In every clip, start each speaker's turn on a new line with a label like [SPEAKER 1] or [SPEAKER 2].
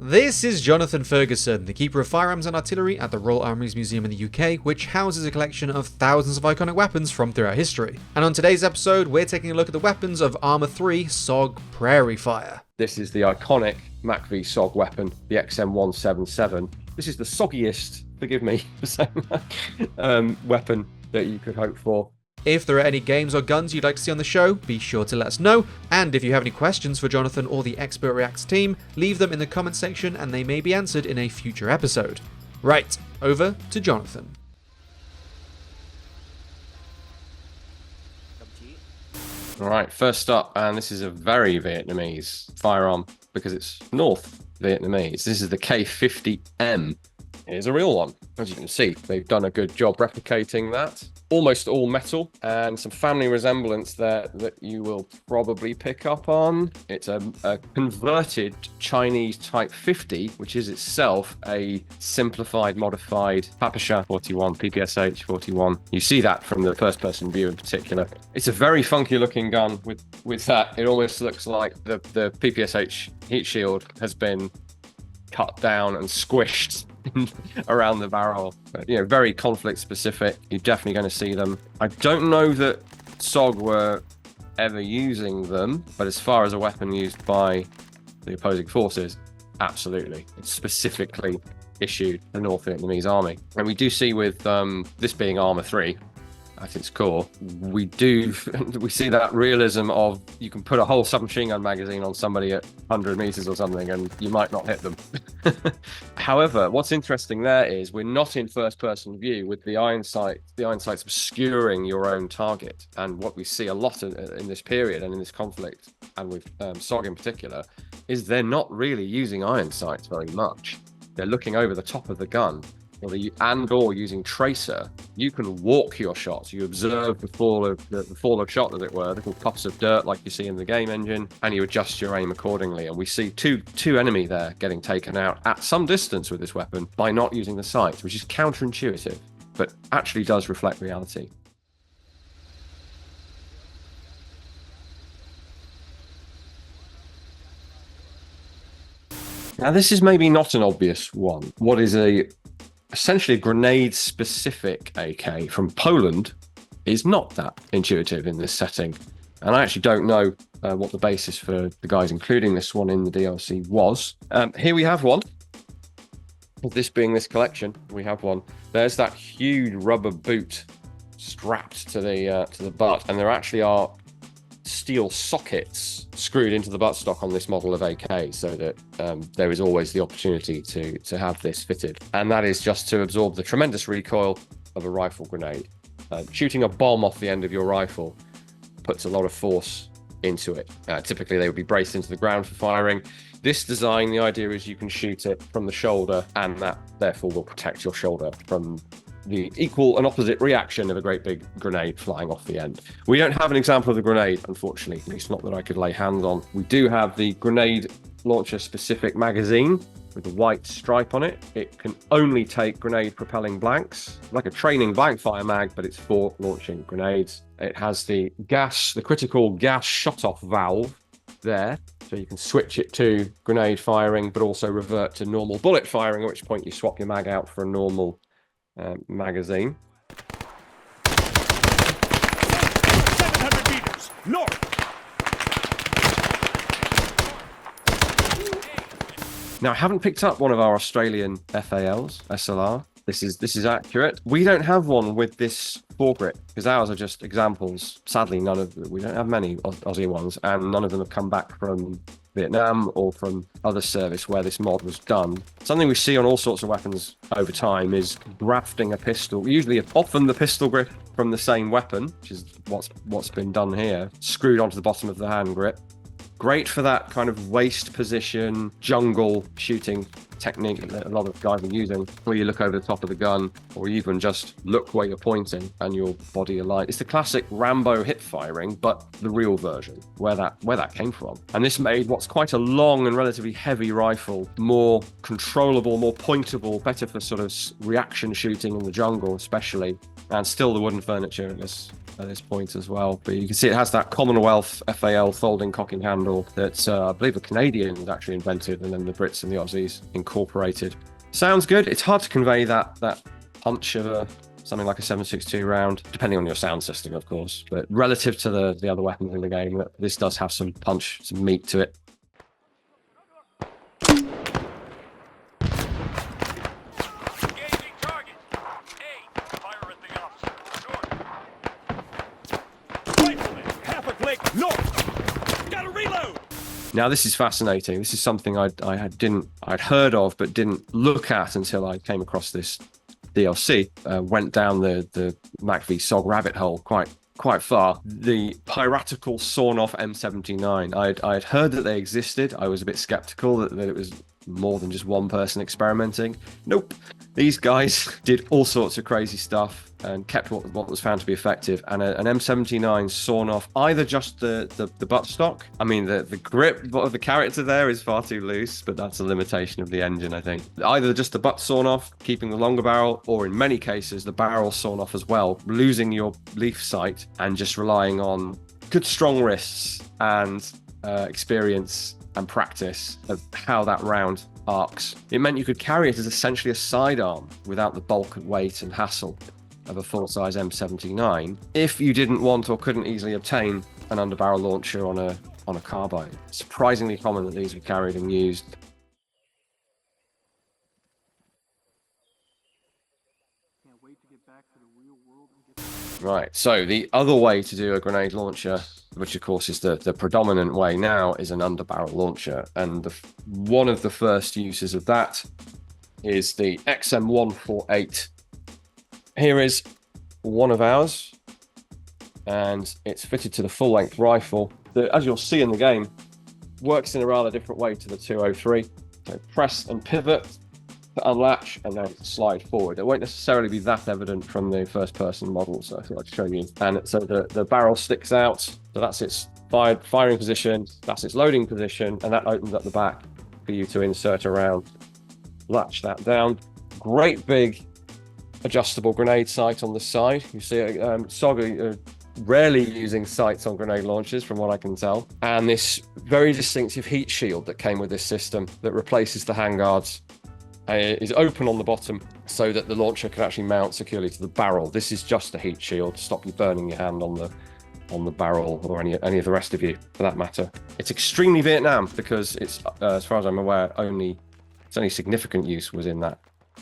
[SPEAKER 1] This is Jonathan Ferguson, the Keeper of Firearms and Artillery at the Royal Armouries Museum in the UK, which houses a collection of thousands of iconic weapons from throughout history. And on today's episode, we're taking a look at the weapons of ARMA 3 S.O.G Prairie Fire.
[SPEAKER 2] This is the iconic MACV S.O.G weapon, the M1897. This is the soggiest, forgive me for saying that, weapon that you could hope for.
[SPEAKER 1] If there are any games or guns you'd like to see on the show, be sure to let us know. And if you have any questions for Jonathan or the Expert Reacts team, leave them in the comments section and they may be answered in a future episode. Right, over to Jonathan.
[SPEAKER 2] Alright, first up, and this is a very Vietnamese firearm because it's North Vietnamese. This is the K50M. Here's a real one. As you can see, they've done a good job replicating that. Almost all metal and some family resemblance there that you will probably pick up on. It's a converted Chinese Type 50, which is itself a simplified, modified Papasha 41, PPSH 41. You see that from the first person view in particular. It's a very funky looking gun with that. It almost looks like the PPSH heat shield has been cut down and squished around the barrel. But, you know, very conflict specific. You're definitely going to see them. I don't know that S.O.G were ever using them, but as far as a weapon used by the opposing forces, absolutely. It's specifically issued the North Vietnamese Army. And we do see with this being ARMA 3, at its core, we see that realism of you can put a whole submachine gun magazine on somebody at 100 meters or something and you might not hit them. However, what's interesting there is we're not in first person view with the iron sights obscuring your own target. And what we see a lot in this period and in this conflict, and with S.O.G in particular, is they're not really using iron sights very much. They're looking over the top of the gun, or using tracer. You can walk your shots. You observe the fall of shot, as it were, little puffs of dirt like you see in the game engine, and you adjust your aim accordingly. And we see two enemy there getting taken out at some distance with this weapon by not using the sights, which is counterintuitive, but actually does reflect reality. Now, this is maybe not an obvious one. What is essentially a grenade-specific AK from Poland is not that intuitive in this setting. And I actually don't know what the basis for the guys including this one in the DLC was. Here we have one. This being this collection, we have one. There's that huge rubber boot strapped to the butt, and there actually are steel sockets screwed into the buttstock on this model of AK, so that there is always the opportunity to have this fitted, and that is just to absorb the tremendous recoil of a rifle grenade. Shooting a bomb off the end of your rifle puts a lot of force into it. Typically they would be braced into the ground for firing. This design, the idea is you can shoot it from the shoulder, and that therefore will protect your shoulder from the equal and opposite reaction of a great big grenade flying off the end. We don't have an example of the grenade, unfortunately, at least not that I could lay hands on. We do have the grenade launcher specific magazine with a white stripe on it. It can only take grenade propelling blanks, like a training blank fire mag, but it's for launching grenades. It has the critical gas shut off valve there, so you can switch it to grenade firing, but also revert to normal bullet firing, at which point you swap your mag out for a normal magazine.
[SPEAKER 3] 700 meters north.
[SPEAKER 2] Now, I haven't picked up one of our Australian FALs, SLR. This is accurate. We don't have one with this foregrip because ours are just examples. Sadly, we don't have many Aussie ones, and none of them have come back from Vietnam or from other service where this mod was done. Something we see on all sorts of weapons over time is grafting a pistol, often the pistol grip from the same weapon, which is what's been done here, screwed onto the bottom of the hand grip. Great for that kind of waist position, jungle shooting technique that a lot of guys are using, where you look over the top of the gun, or even just look where you're pointing and your body aligned. It's the classic Rambo hip firing, but the real version, where that came from. And this made what's quite a long and relatively heavy rifle more controllable, more pointable, better for sort of reaction shooting in the jungle especially, and still the wooden furniture in this at this point as well. But you can see it has that Commonwealth FAL folding cocking handle that I believe the Canadians actually invented, and then the Brits and the Aussies incorporated. Sounds good. It's hard to convey that punch of something like a 7.62 round, depending on your sound system, of course. But relative to the other weapons in the game, this does have some punch, some meat to it. Now this is fascinating. This is something I'd heard of but didn't look at until I came across this DLC. Went down the MACV SOG rabbit hole quite far. The piratical sawn-off M79. I'd heard that they existed. I was a bit skeptical that it was more than just one person experimenting. Nope. These guys did all sorts of crazy stuff and kept what was found to be effective. And an M79 sawn off either just the buttstock. I mean, the grip of the character there is far too loose, but that's a limitation of the engine, I think. Either just the butt sawn off, keeping the longer barrel, or in many cases, the barrel sawn off as well, losing your leaf sight and just relying on good strong wrists and experience and practice of how that round arcs. It meant you could carry it as essentially a sidearm without the bulk and weight and hassle of a full-size M79 if you didn't want or couldn't easily obtain an underbarrel launcher on a carbine. Surprisingly common that these were carried and used. Right, so the other way to do a grenade launcher, which of course is the predominant way now, is an underbarrel launcher. And one of the first uses of that is the XM148. Here is one of ours, and it's fitted to the full-length rifle that, as you'll see in the game, works in a rather different way to the 203. So press and pivot to unlatch and then slide forward. It won't necessarily be that evident from the first-person model, so I thought I'd show you. And so the barrel sticks out, so that's its firing position, that's its loading position, and that opens up the back for you to insert a round. Latch that down. Great big adjustable grenade sight on the side. You see S.O.G rarely using sights on grenade launchers from what I can tell. And this very distinctive heat shield that came with this system that replaces the handguards is open on the bottom so that the launcher can actually mount securely to the barrel. This is just a heat shield to stop you burning your hand on the barrel, or any of the rest of you for that matter. It's extremely Vietnam because it's, as far as I'm aware, its only significant use was in that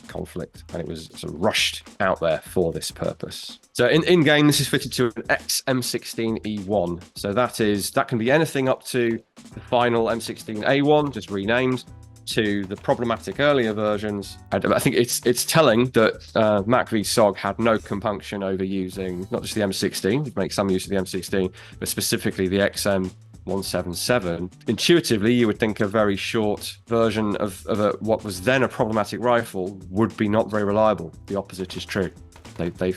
[SPEAKER 2] conflict, and it was sort of rushed out there for this purpose. So in game, this is fitted to an XM16E1. So that can be anything up to the final M16A1, just renamed, to the problematic earlier versions. I think it's telling that MACV S.O.G had no compunction over using not just the M16, it makes some use of the M16, but specifically the XM177. Intuitively, you would think a very short version of what was then a problematic rifle would be not very reliable. The opposite is true. They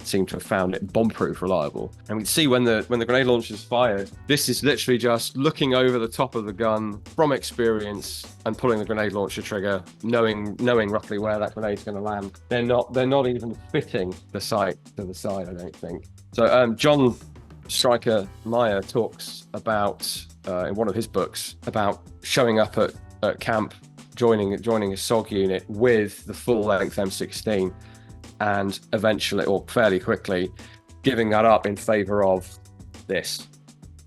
[SPEAKER 2] seem to have found it bomb-proof reliable. And we see when the grenade launcher is fired, this is literally just looking over the top of the gun from experience and pulling the grenade launcher trigger, knowing roughly where that grenade's going to land. They're not even fitting the sight to the side, I don't think. So John Stryker Meyer talks about in one of his books about showing up at camp, joining a S.O.G unit with the full-length M16, and eventually, or fairly quickly, giving that up in favor of this.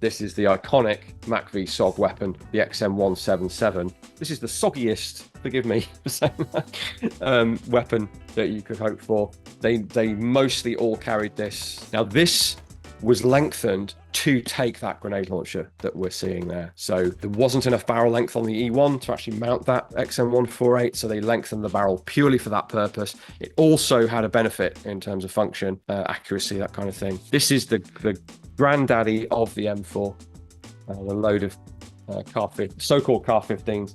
[SPEAKER 2] This is the iconic MACV S.O.G weapon, the XM177. This is the soggiest, forgive me for saying that, weapon that you could hope for. They mostly all carried this. Now this was lengthened to take that grenade launcher that we're seeing there. So there wasn't enough barrel length on the E1 to actually mount that XM148, so they lengthened the barrel purely for that purpose. It also had a benefit in terms of function, accuracy, that kind of thing. This is the granddaddy of the M4, the load of so-called Car-15s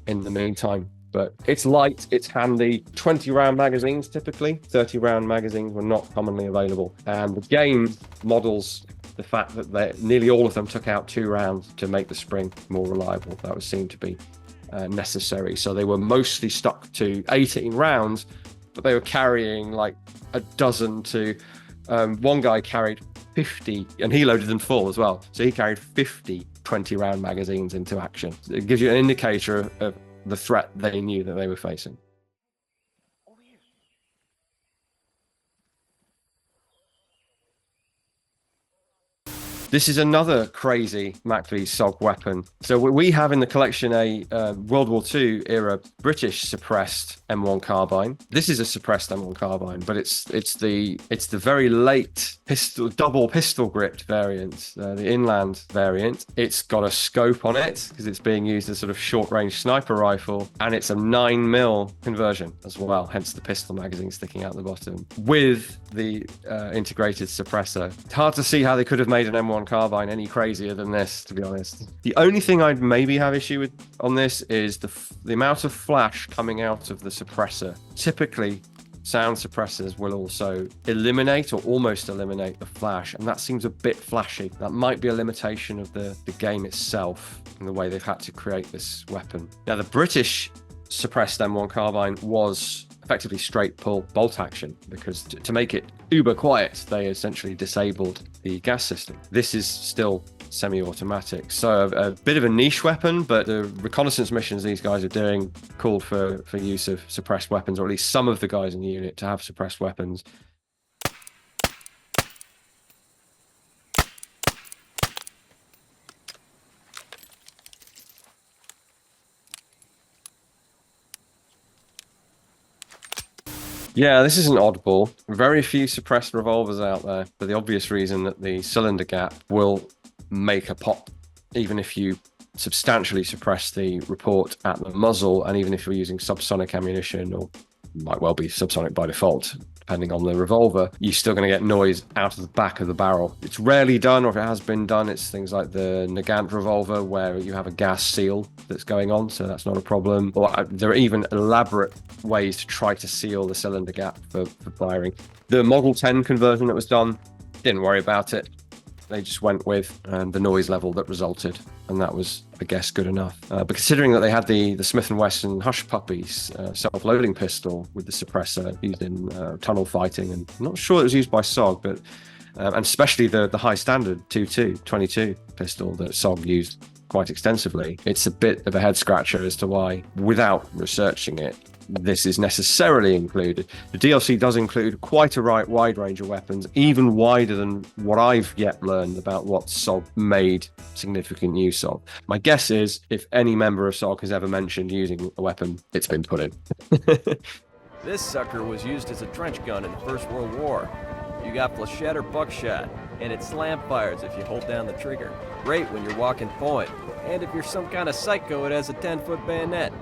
[SPEAKER 2] in the meantime. But it's light, it's handy. 20-round magazines typically. 30-round magazines were not commonly available. And the game models the fact that nearly all of them took out 2 rounds to make the spring more reliable. That was seen to be necessary. So they were mostly stuck to 18 rounds, but they were carrying like a dozen to... one guy carried 50, and he loaded them full as well. So he carried 50 20-round magazines into action. It gives you an indicator of the threat they knew that they were facing. This is another crazy Mackley SOG weapon. So we have in the collection a World War II era British suppressed M1 carbine. This is a suppressed M1 carbine, but it's the very late double pistol gripped variant, the inland variant. It's got a scope on it because it's being used as sort of short range sniper rifle, and it's a 9mm conversion as well. Hence the pistol magazine sticking out the bottom with the integrated suppressor. It's hard to see how they could have made an M1 carbine any crazier than this, to be honest. The only thing I'd maybe have issue with on this is the amount of flash coming out of the suppressor. Typically, sound suppressors will also eliminate or almost eliminate the flash, and that seems a bit flashy. That might be a limitation of the game itself and the way they've had to create this weapon. Now, the British suppressed M1 carbine was effectively straight pull bolt action, because to make it uber quiet, they essentially disabled the gas system. This is still semi-automatic, so a bit of a niche weapon, but the reconnaissance missions these guys are doing called for use of suppressed weapons, or at least some of the guys in the unit to have suppressed weapons. Yeah, this is an oddball. Very few suppressed revolvers out there, for the obvious reason that the cylinder gap will make a pop, even if you substantially suppress the report at the muzzle, and even if you're using subsonic ammunition, or might well be subsonic by default, depending on the revolver, you're still going to get noise out of the back of the barrel. It's rarely done, or if it has been done, it's things like the Nagant revolver, where you have a gas seal that's going on, so that's not a problem. Or there are even elaborate ways to try to seal the cylinder gap for firing. The Model 10 conversion that was done, didn't worry about it. They just went with the noise level that resulted, and that was, I guess, good enough. But considering that they had the Smith & Wesson Hush Puppies self-loading pistol with the suppressor used in tunnel fighting, and I'm not sure it was used by S.O.G, but and especially the high standard 22 pistol that S.O.G used quite extensively, it's a bit of a head scratcher as to why, without researching it, this is necessarily included. The DLC does include quite a wide range of weapons, even wider than what I've yet learned about what S.O.G made significant use of. My guess is, if any member of S.O.G has ever mentioned using a weapon, it's been put in.
[SPEAKER 4] This sucker was used as a trench gun in the First World War. You got flechette or buckshot, and it slam fires if you hold down the trigger. Great when you're walking point, and if you're some kind of psycho, it has a 10-foot bayonet.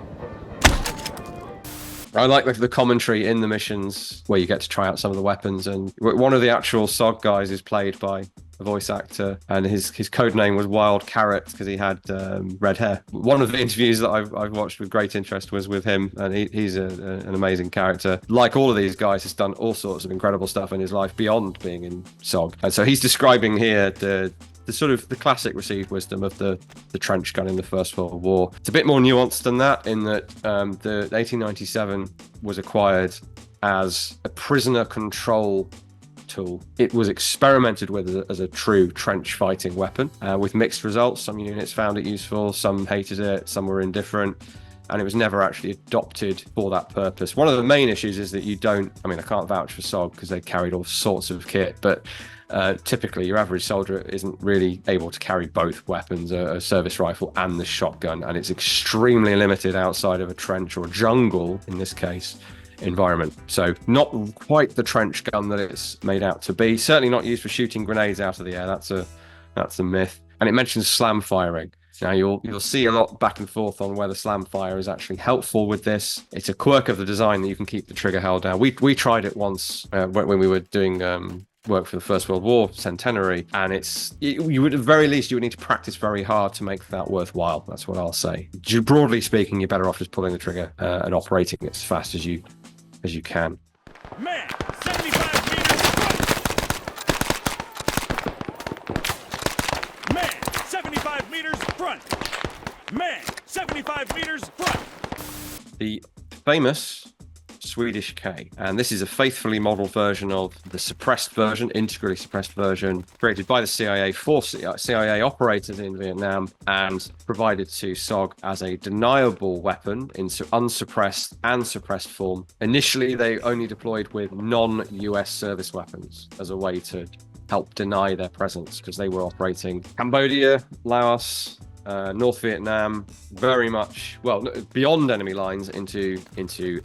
[SPEAKER 2] I like the commentary in the missions where you get to try out some of the weapons, and one of the actual S.O.G guys is played by a voice actor, and his code name was Wild Carrot because he had red hair. One of the interviews that I've watched with great interest was with him, and he's an amazing character. Like all of these guys, has done all sorts of incredible stuff in his life beyond being in S.O.G. And so he's describing here the sort of the classic received wisdom of the trench gun in the First World War. It's a bit more nuanced than that, in that the 1897 was acquired as a prisoner control tool. It was experimented with as a true trench fighting weapon with mixed results. Some units found it useful, some hated it, some were indifferent, and it was never actually adopted for that purpose. One of the main issues is that I can't vouch for S.O.G because they carried all sorts of kit, but typically your average soldier isn't really able to carry both weapons, a service rifle and the shotgun, and it's extremely limited outside of a trench or jungle, in this case, environment. So not quite the trench gun that it's made out to be. Certainly not used for shooting grenades out of the air. That's a myth. And it mentions slam firing. Now you'll see a lot back and forth on whether slam fire is actually helpful with this. It's a quirk of the design that you can keep the trigger held down. We tried it once when we were doing work for the First World War centenary, and you would, at the very least, you would need to practice very hard to make that worthwhile. That's what I'll say. Broadly speaking, you're better off just pulling the trigger and operating it as fast as you can.
[SPEAKER 3] Man, 75 meters front. Man, 75 meters front. Man, 75 meters front.
[SPEAKER 2] The famous Swedish K. And this is a faithfully modeled version of the suppressed version, integrally suppressed version, created by the CIA for CIA operators in Vietnam and provided to S.O.G as a deniable weapon in unsuppressed and suppressed form. Initially, they only deployed with non-US service weapons as a way to help deny their presence because they were operating Cambodia, Laos, North Vietnam, very much, well, beyond enemy lines into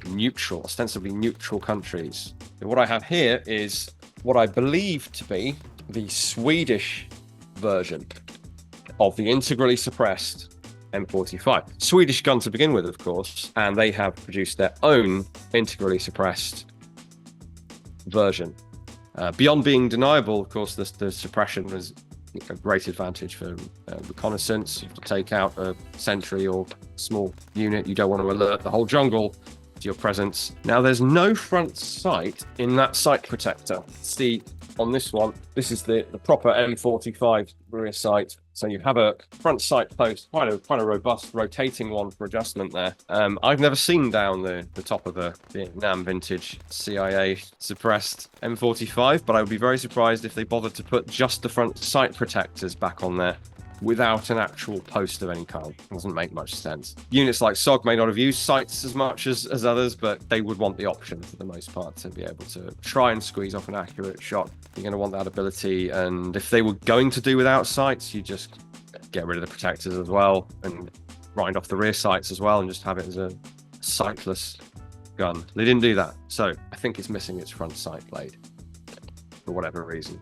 [SPEAKER 2] neutral, ostensibly neutral countries. And what I have here is what I believe to be the Swedish version of the integrally suppressed M45. Swedish gun to begin with, of course, and they have produced their own integrally suppressed version. Beyond being deniable, of course, the suppression was a great advantage for reconnaissance. You have to take out a sentry or small unit. You don't want to alert the whole jungle to your presence. Now, there's no front sight in that sight protector. See, on this one, this is the proper M45 rear sight. So you have a front sight post, quite a robust rotating one for adjustment there. I've never seen down the top of a Vietnam vintage CIA suppressed M45, but I would be very surprised if they bothered to put just the front sight protectors back on there without an actual post of any kind. It doesn't make much sense. Units like S.O.G may not have used sights as much as others, but they would want the option for the most part to be able to try and squeeze off an accurate shot. You're going to want that ability, and if they were going to do without sights, you just get rid of the protectors as well and grind off the rear sights as well and just have it as a sightless gun. They didn't do that, so I think it's missing its front sight blade for whatever reason.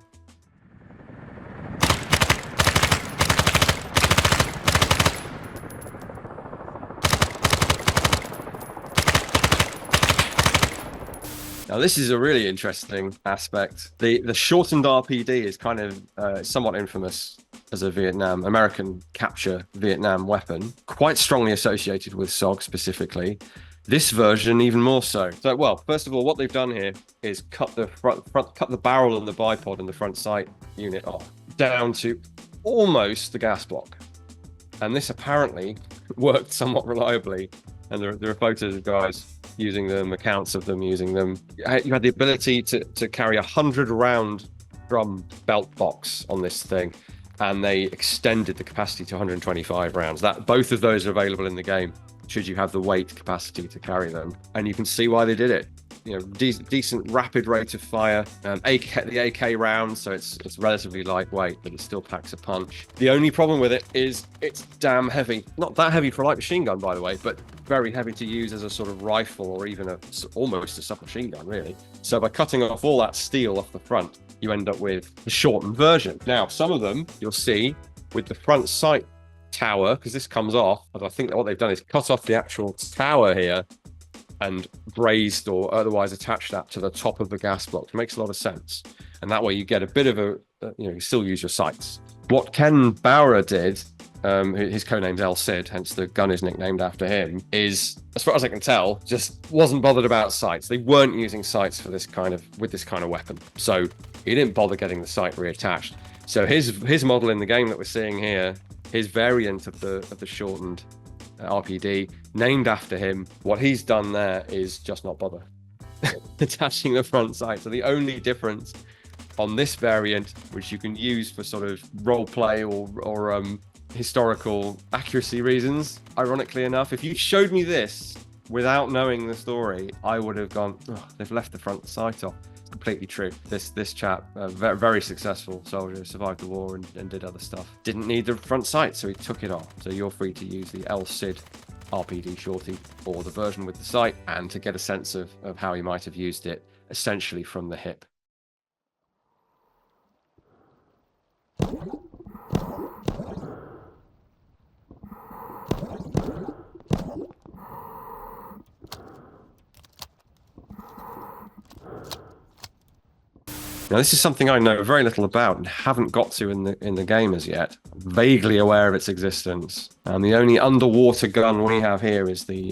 [SPEAKER 2] Now, this is a really interesting aspect. The shortened RPD is kind of somewhat infamous as a American capture Vietnam weapon, quite strongly associated with S.O.G specifically. This version even more so. So, well, first of all, what they've done here is cut the barrel and the bipod and the front sight unit off down to almost the gas block. And this apparently worked somewhat reliably. And there are photos of guys using them, accounts of them using them. You had the ability to carry 100-round drum belt box on this thing, and they extended the capacity to 125 rounds. Both of those are available in the game, should you have the weight capacity to carry them. And you can see why they did it. You know, decent rapid rate of fire, the AK round, so it's relatively lightweight, but it still packs a punch. The only problem with it is it's damn heavy. Not that heavy for a light machine gun, by the way, but very heavy to use as a sort of rifle or even almost a submachine gun, really. So by cutting off all that steel off the front, you end up with the shortened version. Now, some of them you'll see with the front sight tower, because this comes off, but I think that what they've done is cut off the actual tower here and brazed or otherwise attached that to the top of the gas block. It makes a lot of sense. And that way you get a bit of you still use your sights. What Ken Bauer did, his codename's Cid, hence the gun is nicknamed after him, is, as far as I can tell, just wasn't bothered about sights. They weren't using sights for this kind of weapon. So he didn't bother getting the sight reattached. So his model in the game that we're seeing here, his variant of the shortened RPD, named after him, what he's done there is just not bother attaching the front sight. So the only difference on this variant, which you can use for sort of role play or historical accuracy reasons, ironically enough, if you showed me this without knowing the story, I would have gone, oh, they've left the front sight off. It's completely true. This chap, very, very successful soldier, survived the war and did other stuff, didn't need the front sight, so he took it off. So you're free to use the Cid RPD Shorty or the version with the sight, and to get a sense of how he might have used it essentially from the hip. Now, this is something I know very little about and haven't got to in the game as yet. Vaguely aware of its existence. And the only underwater gun we have here is the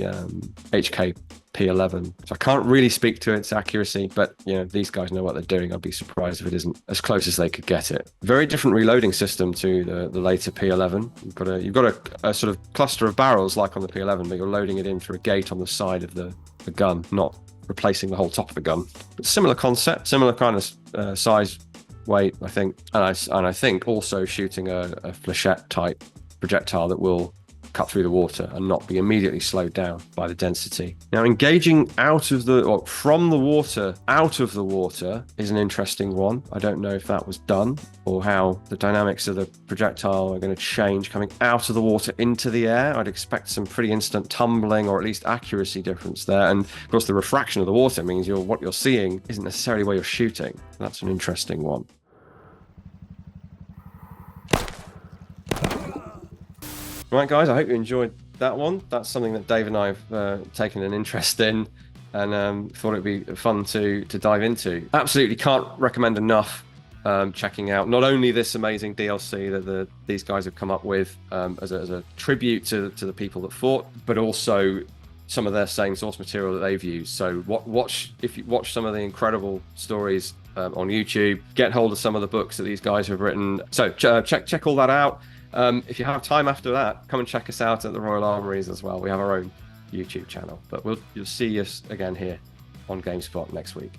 [SPEAKER 2] HK P11. So I can't really speak to its accuracy, but these guys know what they're doing. I'd be surprised if it isn't as close as they could get it. Very different reloading system to the later P11. You've got a sort of cluster of barrels like on the P11, but you're loading it in through a gate on the side of the gun, not replacing the whole top of the gun. But similar concept, similar kind of size, weight, I think, and I think also shooting a flechette type projectile that will cut through the water and not be immediately slowed down by the density. Now, engaging from the water out of the water is an interesting one. I don't know if that was done or how the dynamics of the projectile are going to change coming out of the water into the air. I'd expect some pretty instant tumbling or at least accuracy difference there. And of course, the refraction of the water means what you're seeing isn't necessarily where you're shooting. That's an interesting one. Right, guys, I hope you enjoyed that one. That's something that Dave and I have taken an interest in and thought it'd be fun to dive into. Absolutely can't recommend enough checking out not only this amazing DLC that these guys have come up with as a tribute to the people that fought, but also some of their same source material that they've used. So if you watch some of the incredible stories on YouTube, get hold of some of the books that these guys have written. So check all that out. If you have time after that, come and check us out at the Royal Armouries as well. We have our own YouTube channel, but you'll see us again here on GameSpot next week.